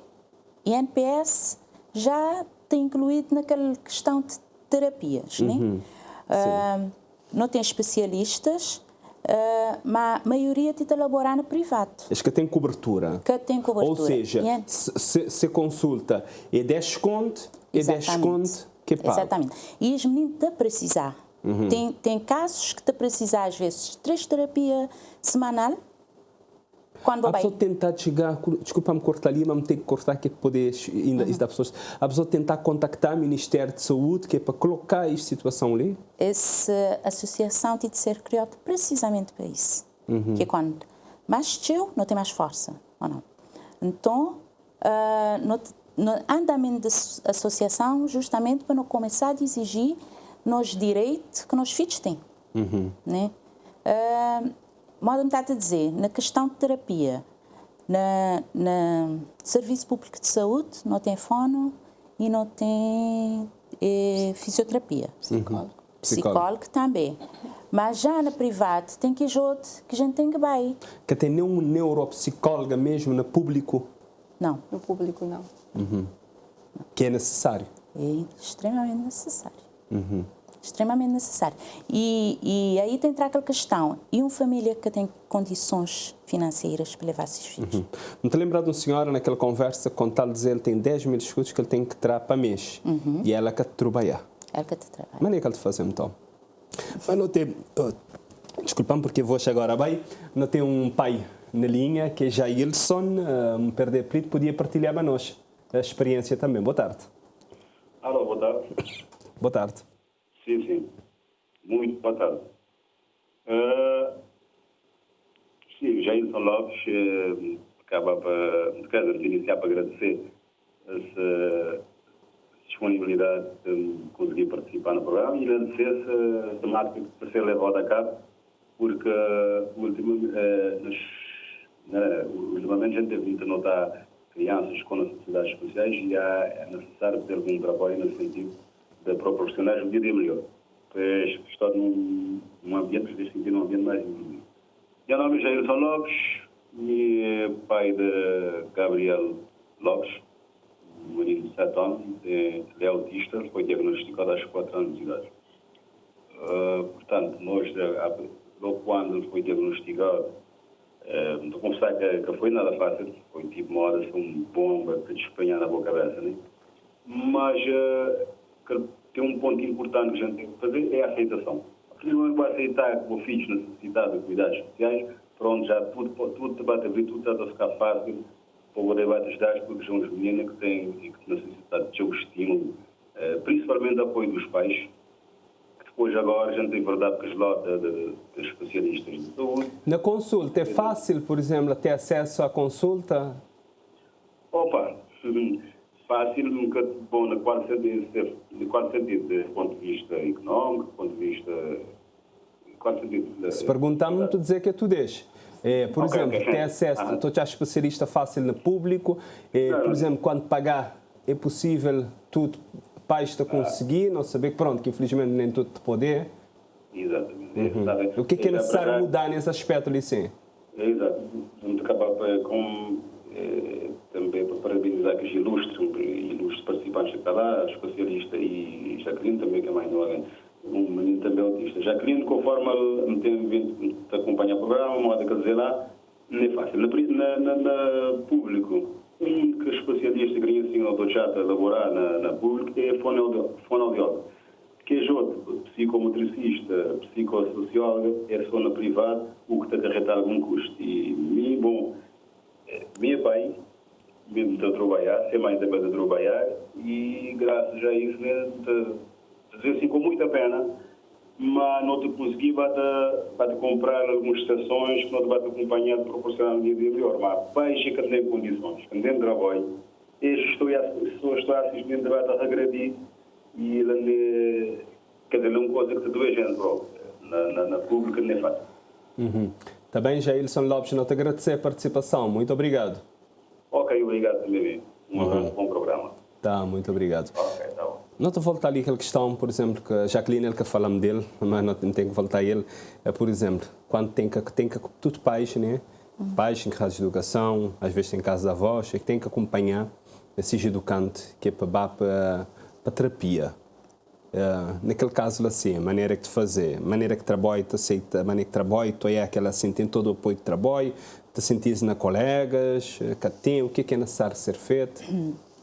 NPS já tem incluído naquela questão de terapias, né? Não tem especialistas, mas a maioria tem de elaborar no privado. Acho que tem cobertura. Que tem cobertura. Ou seja, se consulta é 10 conto, é 10 conto, que paga. Exatamente. E os meninos estão a precisar. Tem casos que estão a precisar, às vezes, 3 terapias semanal. Quando a pessoa tentar chegar, desculpa-me cortar ali, mas me tem que cortar aqui para poder ainda das pessoas. A pessoa tentar contactar o Ministério de Saúde, que é para colocar esta situação ali? Essa associação tem de ser criada precisamente para isso. Que é quando mais teu, não tem mais força, ou não? Então, no andamento da associação, justamente para não começar a exigir nos direitos que nos filhos têm. Né? Modo-me estar a dizer, na questão de terapia, no Serviço Público de Saúde, não tem fono e não tem fisioterapia. Psicólogo também. Mas já na privada tem que ajuda que a gente tem que ir. Que tem nenhum neuropsicóloga mesmo no público? Não. No público, não. Que é necessário? É extremamente necessário. Extremamente necessário. E aí tem aquela questão. E uma família que tem condições financeiras para levar seus filhos? Não te lembras de uma senhora naquela conversa, quando tal dizer ele tem 10 mil escudos que ele tem que tirar para mês. E ela quer trabalhar. Ela quer trabalhar. Mas nem é que ele te faz então. Mas não tem... Desculpa-me porque vou chegar agora bem. Não tem um pai na linha que é Jailson, me perder perito, podia partilhar para nós a experiência também. Boa tarde. Alô, boa tarde. Boa tarde. Sim. Muito boa tarde. Sim, Jailson Lopes, acaba de iniciar para agradecer essa disponibilidade de conseguir participar no programa e agradecer essa temática que para ser levada a cabo, porque ultimamente a gente tem vindo a notar crianças com necessidades especiais e é necessário ter algum trabalho nesse sentido de proporcionar um dia melhor. Pois estou num ambiente, que sentir num ambiente mais inclusivo. Meu nome é Jailson Lopes e pai de Gabriel Lopes, um menino de 7 anos, ele é autista, foi diagnosticado aos 4 anos de idade. Portanto, nós, logo quando ele foi diagnosticado, não estou a confessar que foi nada fácil, foi tipo uma hora uma bomba que despenhar na boa cabeça, né? Mas tem um ponto importante que a gente tem que fazer, é a aceitação. Se não vai aceitar que o filho necessita de cuidados especiais, pronto, já tudo te bate a vir, tudo está a ficar fácil para poder ajudar, porque são os meninos que têm e que necessitam de seu estímulo, principalmente apoio dos pais, que depois agora a gente tem verdade que lota de especialistas de saúde. Na consulta, é fácil, por exemplo, ter acesso à consulta? Opa, fácil, nunca bom, na qual sentido, do ponto de vista económico, do ponto de vista... Qual sentido? Se perguntar-me, tu dizer que é tu deixa. Por exemplo, tem acesso, tu já especialista fácil no público, por exemplo, quando pagar é possível tudo pais te conseguir, não saber que pronto, que infelizmente nem tudo te poder. Exatamente. O que é necessário mudar nesse aspecto ali, sim? Exato. Vamos acabar com também para parabenizar que os ilustres participantes que estão lá, a especialista e Jacqueline também, que é mais alguém. Um menino também autista. Jacqueline, conforme ele me tem vindo a acompanhar o programa, modo que dizer lá, não é fácil. Na público, que o especialista que ensina ao chat a elaborar na público é fonoaudiólogo. Que é outro, psicomotricista, psicossocióloga, é só na privada, o que te acarreta algum custo. E mim, bom, meu pai, mesmo de trabalhar, ser mãe também de trabalhar, e graças a isso, né, de dizer assim com muita pena, mas não te consegui para comprar algumas estações que não te vai te acompanhar de proporcionar um dia melhor, mas pais que não têm condições, que não têm trabalho, estou a assistir de vai te agredir e quer dizer, não coisa que te doe gente na pública nem faz. Também, Jailson Lopes, não te agradecer a participação. Muito obrigado. Ok, obrigado também. Um abraço, bom programa. Tá, muito obrigado. Ok, tá bom. Não te voltar ali aquela questão, por exemplo, que a Jacqueline, ele que falamos dele, mas não tem que voltar a ele, por exemplo, quando tem que tudo pais, né? Pais em casa de educação, às vezes em casa da avós, que tem que acompanhar esses educantes que é para terapia. Naquele caso assim, a maneira que te fazer, a maneira que trabalho, te aceita, a maneira que trabalho, tu é aquela assim, tem todo o apoio de trabalho, te sentires na colegas, que tem, o que é necessário ser feito?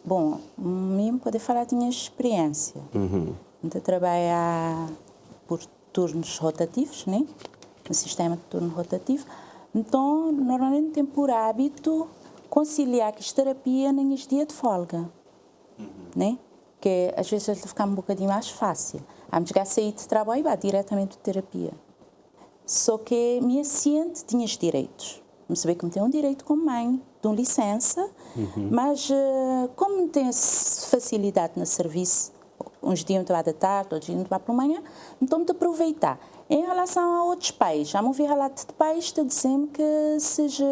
Bom, mesmo poder falar da minha experiência. De trabalhar por turnos rotativos, né? No sistema de turno rotativo. Então, normalmente tem por hábito conciliar com a terapia nos dias de folga, né? Que às vezes ele fica um bocadinho mais fácil. Vamos chegar a sair de trabalho e vai diretamente de terapia. Só que me ciente tinha os direitos. Me saber que me tem um direito como mãe, de uma licença, mas como tem facilidade no serviço, uns dias eu da tarde, outros dias eu para a manhã, então me aproveitar. Em relação a outros pais, já me ouvi relato de pais que dizem que seja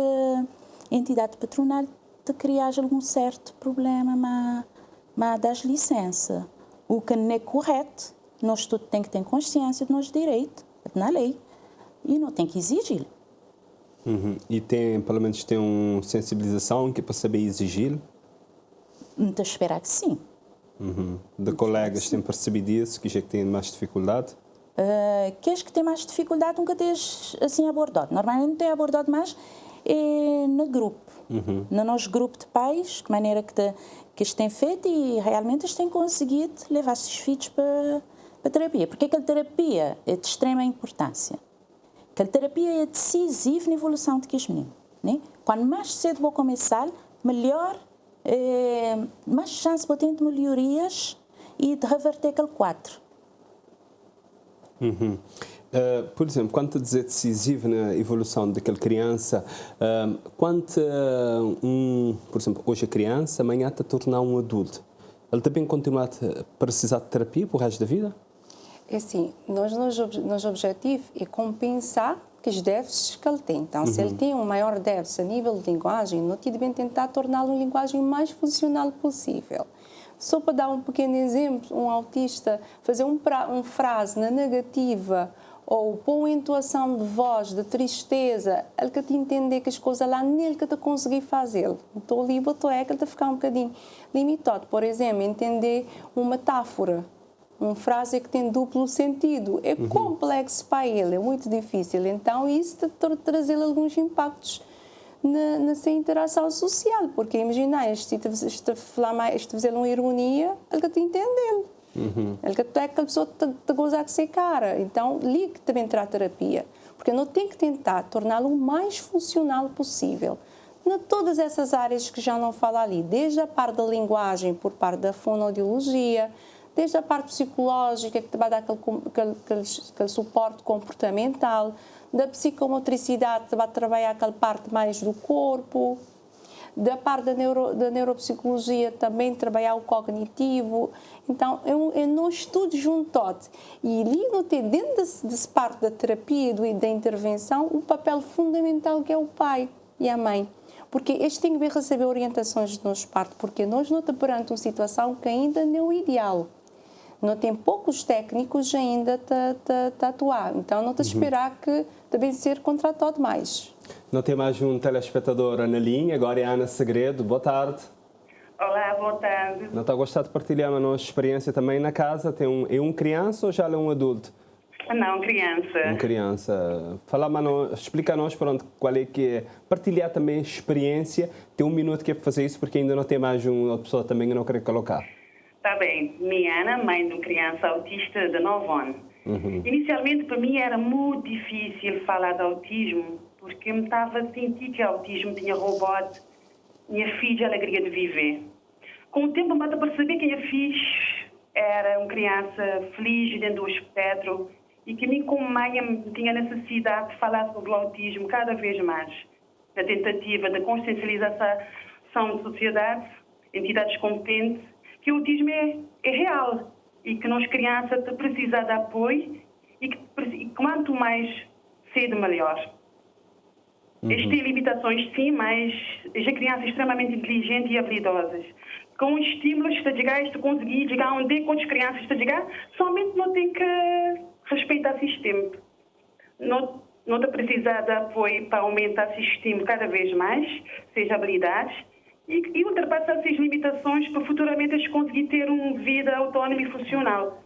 entidade patronal de criar algum certo problema, mas das licenças. O que não é correto, nós todos temos que ter consciência de nossos direitos, na lei, e não tem que exigir. E tem, pelo menos, tem uma sensibilização que é para saber exigir? Estou a esperar que sim. De colegas têm percebido isso, que já têm mais dificuldade? Aqueles que têm mais dificuldade nunca tens assim abordado. Normalmente tem abordado mais no grupo. No nosso grupo de pais, de maneira que eles têm feito e realmente eles têm conseguido levar esses filhos para a terapia. Porque aquela terapia é de extrema importância. Aquela terapia é decisiva na evolução de que os meninos. Né? Quanto mais cedo vou começar, melhor, mais chance vou ter de melhorias e de reverter aquele quadro. Por exemplo, quando tu dizes decisivo na evolução daquela criança, quando por exemplo, hoje a criança, amanhã está a tornar um adulto, ele também continua a precisar de terapia para o resto da vida? É assim, nosso objetivo é compensar que os déficits que ele tem. Então, se ele tem um maior déficit a nível de linguagem, nós devemos tentar torná-lo uma linguagem mais funcional possível. Só para dar um pequeno exemplo, um autista fazer uma frase na negativa ou pôr uma entoação de voz, de tristeza, ele que te entender que as coisas lá nele que te conseguir fazer. Então, ali botou que ele te ficar um bocadinho limitado. Por exemplo, entender uma metáfora. Uma frase que tem duplo sentido. É complexo para ele, é muito difícil. Então, isso trazer alguns impactos na sua interação social. Porque, imagina, se fizer uma ironia, ele que te entender. Ele que é aquela pessoa que te goza com ser cara. Então, ali que também terá terapia. Porque não tem que tentar torná-lo o mais funcional possível. Em todas essas áreas que já não falo ali. Desde a parte da linguagem, por parte da fonoaudiologia, desde a parte psicológica, que te vai dar aquele suporte comportamental, da psicomotricidade, que te vai trabalhar aquela parte mais do corpo, da parte da neuropsicologia, também trabalhar o cognitivo. Então, é um estudo junto. E ali não tem, dentro dessa parte da terapia e da intervenção, um papel fundamental que é o pai e a mãe. Porque eles têm que receber orientações de nossa parte, porque nós não estamos perante uma situação que ainda não é o ideal. Não tem poucos técnicos ainda a atuar. Então, não te esperar que também ser contratado mais. Não tem mais um telespectador na linha, agora é a Ana Segredo. Boa tarde. Olá, boa tarde. Não está a gostar de partilhar a nossa experiência também na casa? É um criança ou já é um adulto? Não, criança. Uma criança. Explica-nos qual é que é. Partilhar também a experiência. Tem um minuto que é para fazer isso, porque ainda não tem mais uma pessoa também que não quer colocar. Está bem. Minha Ana, mãe de uma criança autista de 9 anos. Inicialmente, para mim, era muito difícil falar de autismo, porque me estava a sentir que o autismo tinha roubado minha filha a alegria de viver. Com o tempo, eu percebi que minha filha era uma criança feliz dentro do espectro e que mim, como mãe, tinha necessidade de falar sobre o autismo cada vez mais. Na tentativa de consciencialização da sociedade, entidades competentes, que o autismo é real e que nós crianças precisamos de apoio e que quanto mais cedo, melhor. Eles têm limitações, sim, mas as crianças extremamente inteligentes e habilidosas. Com estímulos, se conseguir chegar onde quantas crianças chegar, somente não tem que respeitar o sistema. Não precisa de apoio para aumentar o sistema cada vez mais, seja habilidades, e ultrapassar essas limitações para futuramente eles conseguirem ter uma vida autónoma e funcional.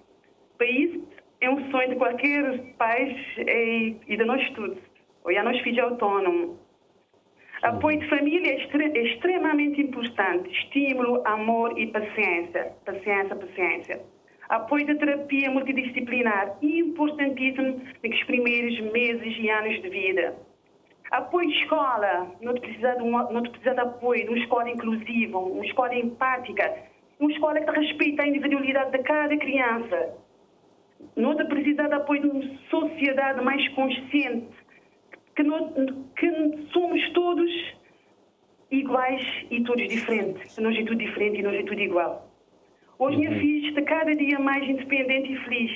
Para isso, é um sonho de qualquer pai e de nós todos. Olhar nós filhos autónomos. Apoio de família é extremamente importante. Estímulo, amor e paciência. Paciência. Apoio da terapia multidisciplinar, importantíssimo nos primeiros meses e anos de vida. Apoio de escola. Não precisa de apoio de uma escola inclusiva, uma escola empática, uma escola que respeita a individualidade de cada criança. Não precisa de apoio de uma sociedade mais consciente, que somos todos iguais e todos diferentes. Nós é tudo diferente e nós é tudo igual. Hoje minha filha está cada dia mais independente e feliz.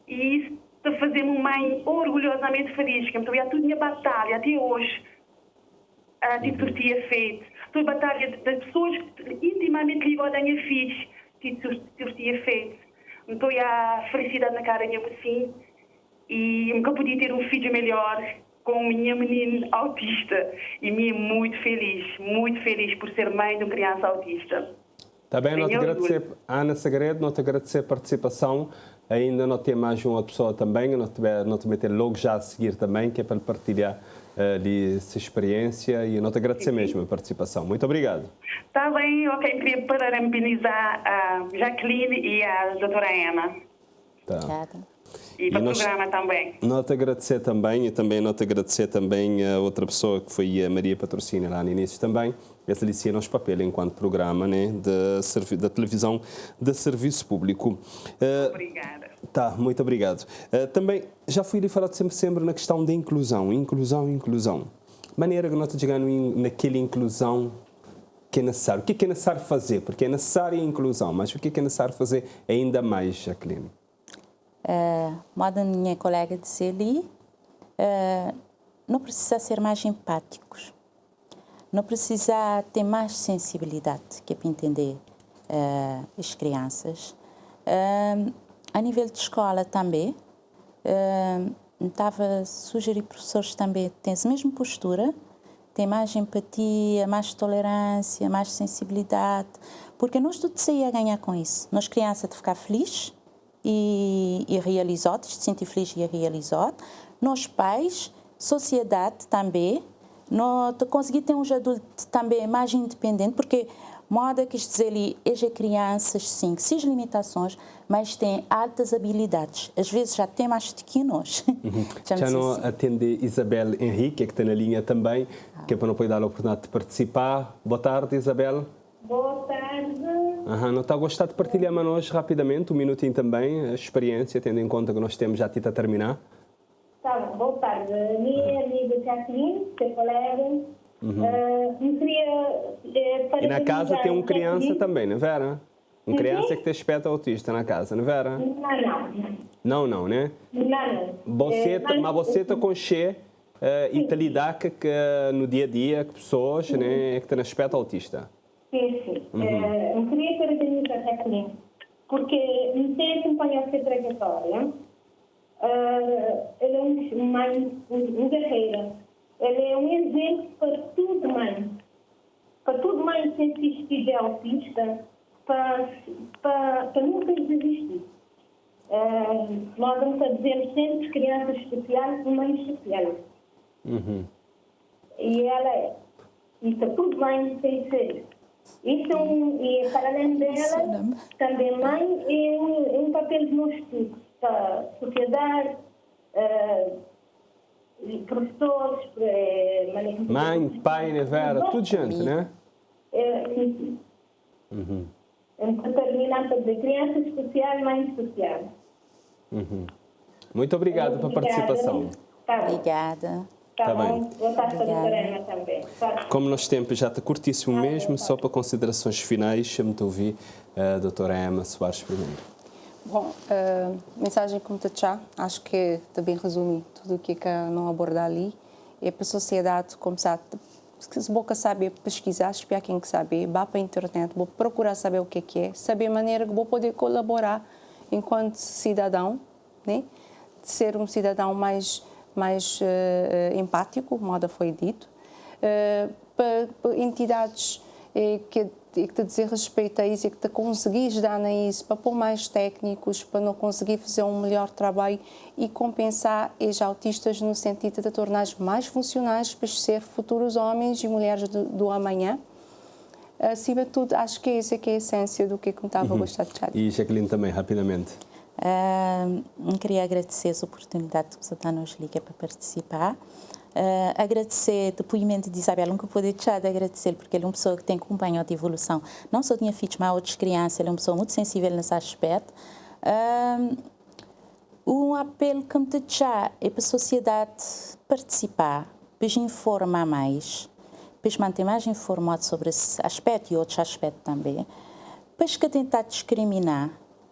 E isso está fazendo uma mãe orgulhosamente feliz. Que eu estou a toda a minha batalha até hoje. A tortia feita. Toda a batalha das pessoas intimamente ligadas à minha filha. Tortia feita. Estou a felicidade na cara da minha assim. E nunca podia ter um filho melhor com minha menina autista. E me é muito feliz por ser mãe de uma criança autista. Está bem, não te agradecer, Ana Sagredo, não te agradecer a participação. Ainda não tem mais uma pessoa também, não te meter logo já a seguir também, que é para partilhar essa experiência, e não te agradecer mesmo a participação. Muito obrigado. Está bem, ok, queria parabenizar a Jacqueline e a doutora Emma. Tá. E para o programa também. Não te agradecer também, e também não te agradecer também a outra pessoa que foi a Maria Patrocínio lá no início também. Essa alicia nos papel enquanto programa, né, da televisão de serviço público. Obrigada. Tá, muito obrigado. Também já fui lhe falar sempre na questão da inclusão. Maneira que nós estamos chegando naquela inclusão que é necessário. O que é necessário fazer? Porque é necessária a inclusão, mas o que é necessário fazer ainda mais, Jacqueline? Moda minha colega disse ali, não precisa ser mais empáticos, não precisa ter mais sensibilidade, que é para entender as crianças. A nível de escola também, estava a sugerir professores também têm a mesma postura, têm mais empatia, mais tolerância, mais sensibilidade, porque nós tudo se ia ganhar com isso. Nós crianças de ficar felizes e realizados, de sentir feliz e realizado. Nós pais, sociedade também, nós conseguir ter uns adultos também mais independentes, porque moda que dizer ali, as crianças sim, com suas limitações, mas têm altas habilidades. Às vezes já tem mais do que nós. Já não atende Isabel Henrique, que está na linha também, que é para não poder dar a oportunidade de participar. Boa tarde, Isabel. Boa tarde. Não está a gostar de partilhar hoje rapidamente, um minutinho também, a experiência, tendo em conta que nós temos já a terminar? Tá bom, boa tarde. Minha amiga Jacqueline, que é colega, e na casa tem uma criança também, não é, Vera? Uma criança que tem espectro autista na casa, não é, Vera? Não, né? Mas você está com cheio e te lidar que no dia a dia com pessoas né, que têm espectro autista. Sim. Eu queria parabenizar a Jacqueline, porque me tem acompanhado essa trajetória. Ela é uma guerreira. Ela é um exemplo para tudo mãe. Para tudo mãe que estiver autista, para nunca desistir. Nós nunca dizemos sempre crianças especiais e mães especiais. E ela é. E para tudo mãe tem que ser. Isso e para além dela, também mãe é um papel de nós todos, para a sociedade, professores, mãe, pai, né, Vera? Tudo gente, né? suicídio. Então, terminando para dizer criança especial, mãe especial. Muito obrigado pela participação. Tá bom. Obrigada. Tá bem. bom. Boa tarde para a doutora Emma também. Tá. Como nosso tempo já está curtíssimo mesmo, só para considerações finais, chamo-te a ouvir a doutora Emma Soares primeiro. Bom, mensagem como te já, acho que também resumi tudo o que não aborda ali. É para a sociedade começar, se boca saber pesquisar, espiar quem que sabe, vá para a internet, vou procurar saber o que é, saber a maneira que vou poder colaborar enquanto cidadão, né? De ser um cidadão mais empático, como já foi dito, para entidades que te dizer respeito a isso e que te conseguires dar a isso, para pôr mais técnicos, para não conseguir fazer um melhor trabalho e compensar os autistas no sentido de tornar mais funcionais para ser futuros homens e mulheres do amanhã. Acima de tudo, acho que essa é que é a essência do que eu estava a gostar de chat. E Jacqueline também, rapidamente. Queria agradecer a oportunidade que você está nos liga para participar. Agradecer o depoimento de Isabel, nunca poder deixar de agradecer, porque ele é uma pessoa que tem acompanhado a evolução, não só de minha filha, mas outras crianças, ele é uma pessoa muito sensível nesse aspecto. Um apelo que me deixar é para a sociedade participar, para informar mais, para manter mais informado sobre esse aspecto e outros aspectos também, para tentar discriminar,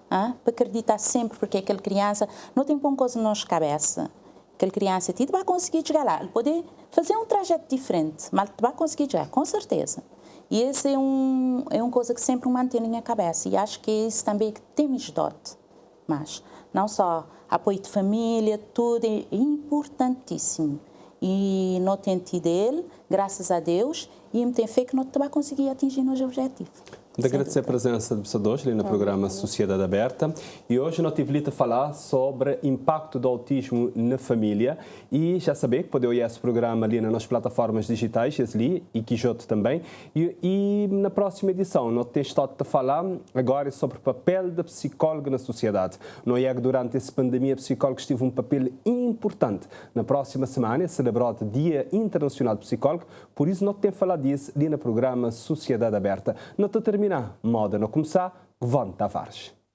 para acreditar sempre, porque aquela criança não tem uma coisa na nossa cabeça. Aquela criança vai conseguir chegar lá, ele pode fazer um trajeto diferente, mas vai conseguir chegar, com certeza. E esse é uma coisa que sempre mantém na minha cabeça, e acho que é isso também que temos dote. Mas não só apoio de família, tudo é importantíssimo. E não tem tido ele, graças a Deus, e me tem fé que não vai conseguir atingir os objetivos. De agradecer a presença de pessoas ali no programa Sociedade Aberta. E hoje nós tivemos a falar sobre o impacto do autismo na família. E já saber que pode olhar esse programa ali nas plataformas digitais, ali, e Quijote também. E na próxima edição, nós temos estado a falar agora sobre o papel da psicóloga na sociedade. Não é que durante essa pandemia a psicóloga teve um papel importante. Na próxima semana é celebrado o Dia Internacional do Psicólogo, por isso nós temos falado disso ali no programa Sociedade Aberta. Nós terminamos. Moda não começar, Von Tavares.